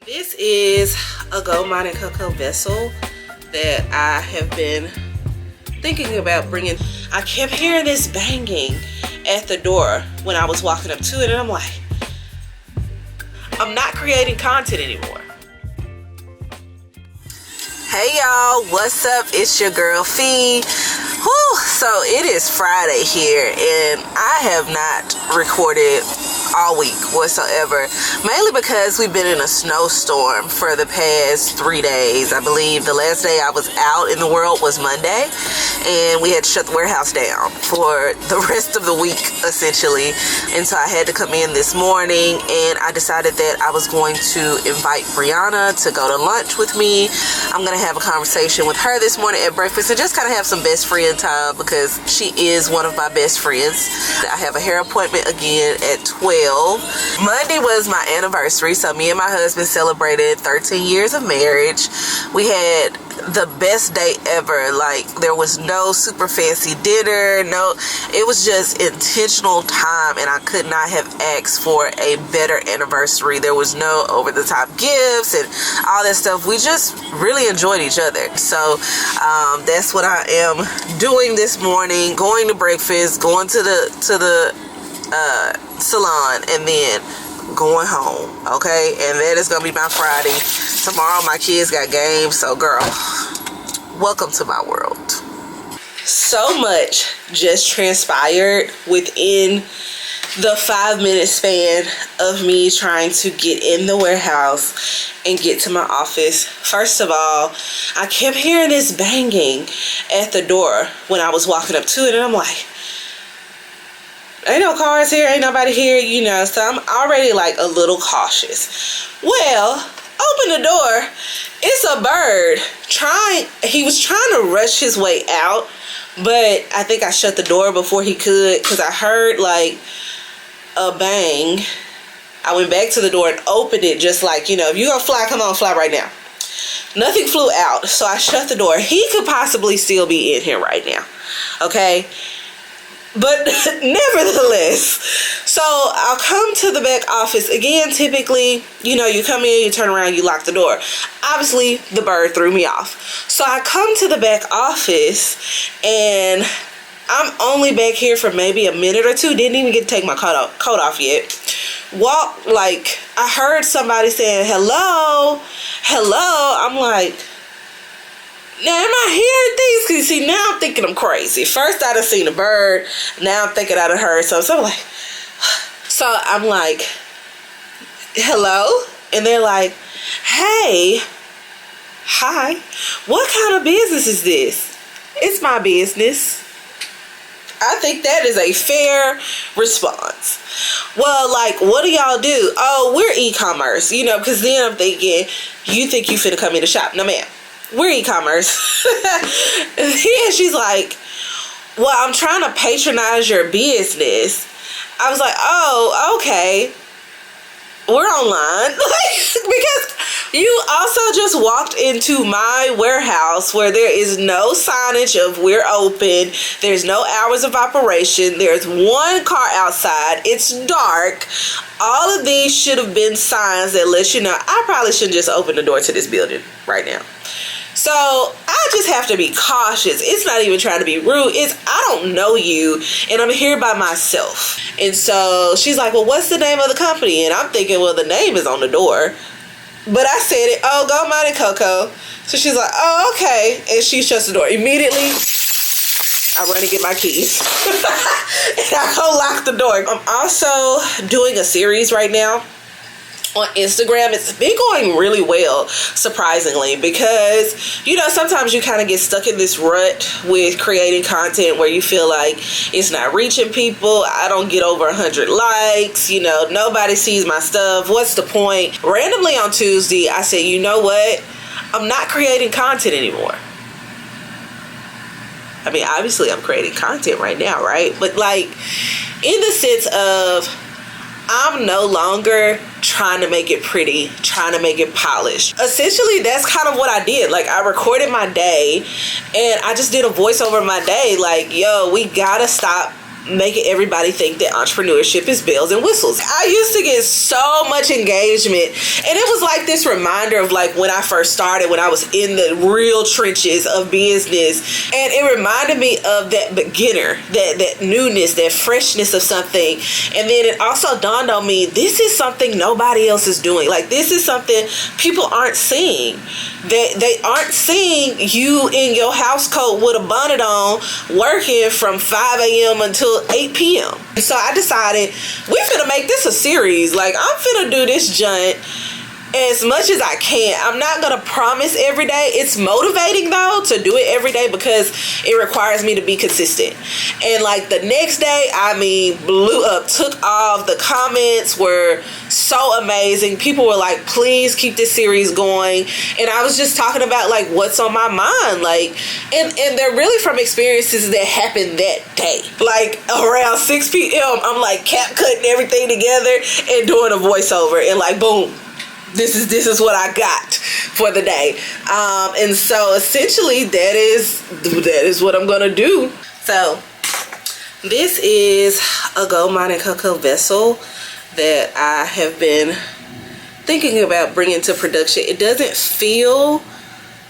This is a gold mine and cocoa vessel that I have been thinking about bringing. I kept hearing this banging at the door when I was walking up to it, and I'm like, I'm not creating content anymore. Hey y'all, what's up? It's your girl Fee. Whew, so it is Friday here, and I have not recorded all week whatsoever, mainly because we've been in a snowstorm for the past 3 days. I believe the last day I was out in the world was Monday, and we had to shut the warehouse down for the rest of the week essentially. And so I had to come in this morning, and I decided that I was going to invite Brianna to go to lunch with me. I'm gonna have a conversation with her this morning at breakfast and just kind of have some best friend time, because she is one of my best friends. I have a hair appointment again at 12. Monday was my anniversary, so me and my husband celebrated 13 years of marriage. We had the best day ever. Like, there was no super fancy dinner, it was just intentional time, and I could not have asked for a better anniversary. There was no over the top gifts and all that stuff. We just really enjoyed each other. So that's what I am doing this morning, going to breakfast, going to the salon, and then going home. Okay, and that is gonna be my Friday. Tomorrow my kids got games, so girl, welcome to my world. So much just transpired within the 5-minute span of me trying to get in the warehouse and get to my office. First of all, I kept hearing this banging at the door when I was walking up to it, and I'm like, ain't no cars here, ain't nobody here, so I'm already like a little cautious. Well, open the door, it's a bird he was trying to rush his way out, but I think I shut the door before he could, because I heard like a bang. I went back to the door and opened it, just like, if you're gonna fly, come on, fly right now. Nothing flew out, so I shut the door. He could possibly still be in here right now, okay? But nevertheless, so I'll come to the back office. Again, typically, you come in, you turn around, you lock the door. Obviously, the bird threw me off. So I come to the back office, and I'm only back here for maybe a minute or two. Didn't even get to take my coat off yet. I heard somebody saying, hello. I'm like, now, am I hearing things? Because, see, now I'm thinking I'm crazy. First, I done seen a bird. Now, I'm thinking I done heard something. So I'm like, hello? And they're like, hey, hi. What kind of business is this? It's my business. I think that is a fair response. Well, what do y'all do? Oh, we're e-commerce, because then I'm thinking, you think you finna come in the shop. No, ma'am. We're e-commerce. And she's like, well, I'm trying to patronize your business. I was like, oh, okay. We're online. Because you also just walked into my warehouse where there is no signage of we're open. There's no hours of operation. There's one car outside. It's dark. All of these should have been signs that let you know I probably shouldn't just open the door to this building right now. So I just have to be cautious. It's not even trying to be rude. I don't know you, and I'm here by myself. And so she's like, well, what's the name of the company? And I'm thinking, well, the name is on the door. But I said it, oh, Gold Mine and Cocoa. So she's like, oh, okay. And she shuts the door. Immediately, I run and get my keys. And I go lock the door. I'm also doing a series right now on Instagram. It's been going really well, surprisingly, because sometimes you kind of get stuck in this rut with creating content where you feel like it's not reaching people. I don't get over 100 likes, nobody sees my stuff. What's the point? Randomly on Tuesday, I said, you know what? I'm not creating content anymore. I mean, obviously I'm creating content right now, right? But in the sense of, I'm no longer trying to make it pretty, trying to make it polished. Essentially, that's kind of what I did. I recorded my day, and I just did a voiceover of my day. Yo, we gotta stop making everybody think that entrepreneurship is bells and whistles. I used to get so much engagement, and it was like this reminder of like when I first started, when I was in the real trenches of business, and it reminded me of that beginner, that newness, that freshness of something. And then it also dawned on me, this is something nobody else is doing. Like, this is something people aren't seeing. They aren't seeing you in your house coat with a bonnet on working from 5 a.m. until 8 p.m. So I decided we finna make this a series. Like, I'm finna do this joint as much as I can. I'm not gonna promise every day. It's motivating though to do it every day because it requires me to be consistent. And like the next day, I mean, blew up, took off. The comments were so amazing. People were like, please keep this series going. And I was just talking about like what's on my mind, like, and they're really from experiences that happened that day. Like around 6 p.m. I'm like cap cutting everything together and doing a voiceover, and like boom, this is what I got for the day. And so essentially that is what I'm gonna do. So this is a gold mining cocoa vessel that I have been thinking about bringing to production. It doesn't feel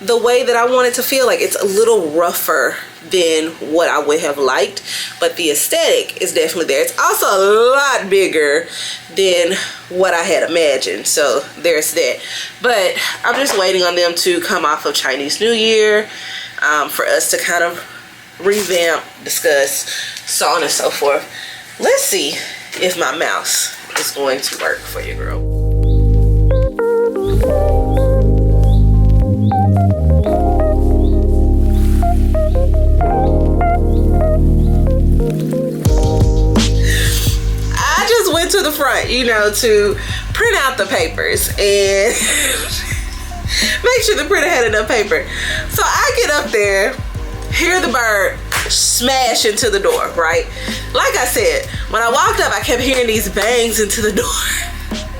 the way that I want it to feel. Like, it's a little rougher than what I would have liked, but the aesthetic is definitely there. It's also a lot bigger than what I had imagined, so there's that. But I'm just waiting on them to come off of Chinese New Year, for us to kind of revamp, discuss, so on and so forth. Let's see if my mouse is going to work for you, girl. To the front, you know, to print out the papers and make sure the printer had enough paper. So I get up there, hear the bird smash into the door, right? Like I said, when I walked up, I kept hearing these bangs into the door.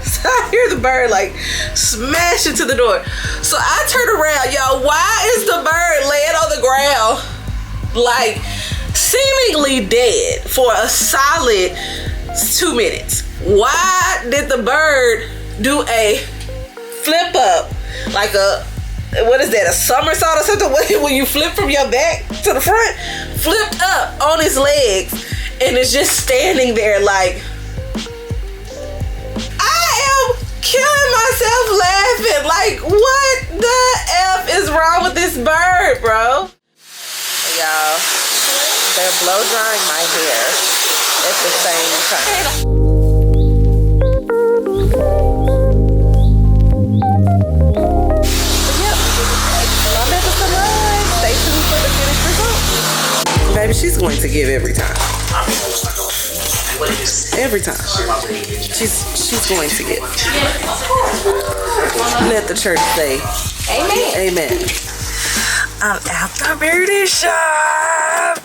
So I hear the bird like smash into the door. So I turn around, y'all. Why is the bird laying on the ground, like seemingly dead for a solid 2 minutes? Why did the bird do a flip up, like a, what is that, a somersault or something? When you flip from your back to the front, flipped up on his legs and is just standing there like, I am killing myself laughing. Like, what the F is wrong with this bird, bro? Y'all, they're blow drying my hair at the same time. Baby, she's going to give every time. Every time. She's going to give. Let the church say amen. Amen. I'm at the beauty shop.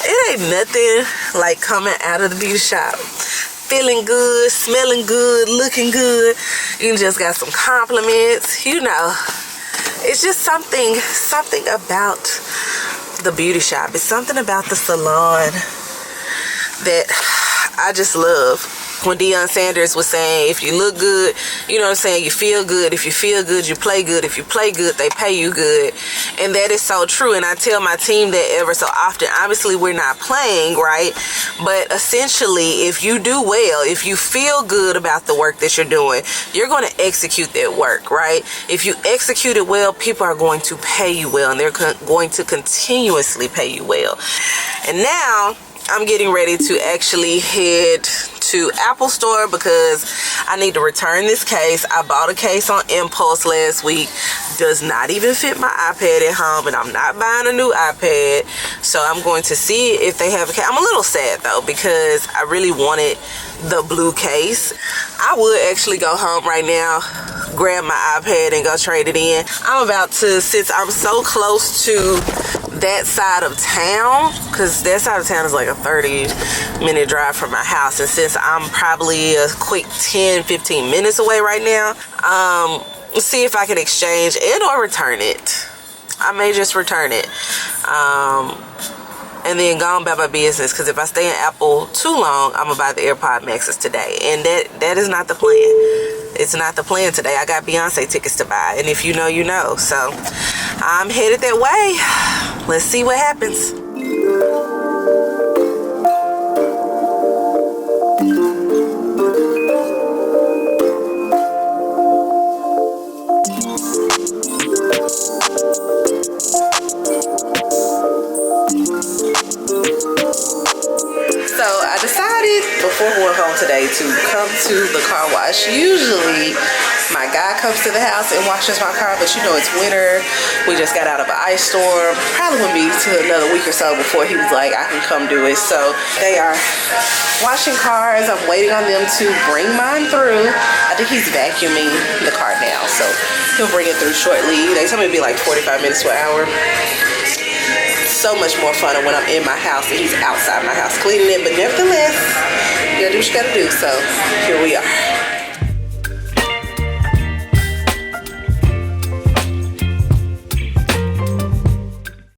It ain't nothing like coming out of the beauty shop feeling good, smelling good, looking good. You just got some compliments, you know. It's just something about the beauty shop. It's something about the salon that I just love. When Deion Sanders was saying, if you look good, you know what I'm saying, you feel good. If you feel good, you play good. If you play good, they pay you good. And that is so true. And I tell my team that ever so often. Obviously, we're not playing, right? But essentially, if you do well, if you feel good about the work that you're doing, you're going to execute that work, right? If you execute it well, people are going to pay you well. And they're going to continuously pay you well. And now I'm getting ready to actually head to Apple Store because I need to return this case. I bought a case on impulse last week. Does not even fit my iPad at home, and I'm not buying a new iPad. So I'm going to see if they have a case. I'm a little sad though because I really wanted the blue case. I would actually go home right now, grab my iPad and go trade it in. I'm about to, since I'm so close to that side of town, because that side of town is like a 30-minute drive from my house, and since I'm probably a quick 10-15 minutes away right now, see if I can exchange and or return it. I may just return it. and then go on about my business. Because if I stay in Apple too long, I'm gonna buy the AirPod Maxes today, and that is not the plan. It's not the plan today. I got Beyonce tickets to buy, and if you know, you know. So I'm headed that way. Let's see what happens. So I decided before going home today to come to the car wash. Usually my guy comes to the house and washes my car, but you know it's winter. We just got out of an ice storm. Probably wouldn't be to another week or so before he was like, I can come do it. So they are washing cars. I'm waiting on them to bring mine through. I think he's vacuuming the car now, so he'll bring it through shortly. They told me it'd be like 45 minutes to an hour. So much more fun when I'm in my house and he's outside my house cleaning it, but nevertheless, you gotta do what you gotta do. So here we are.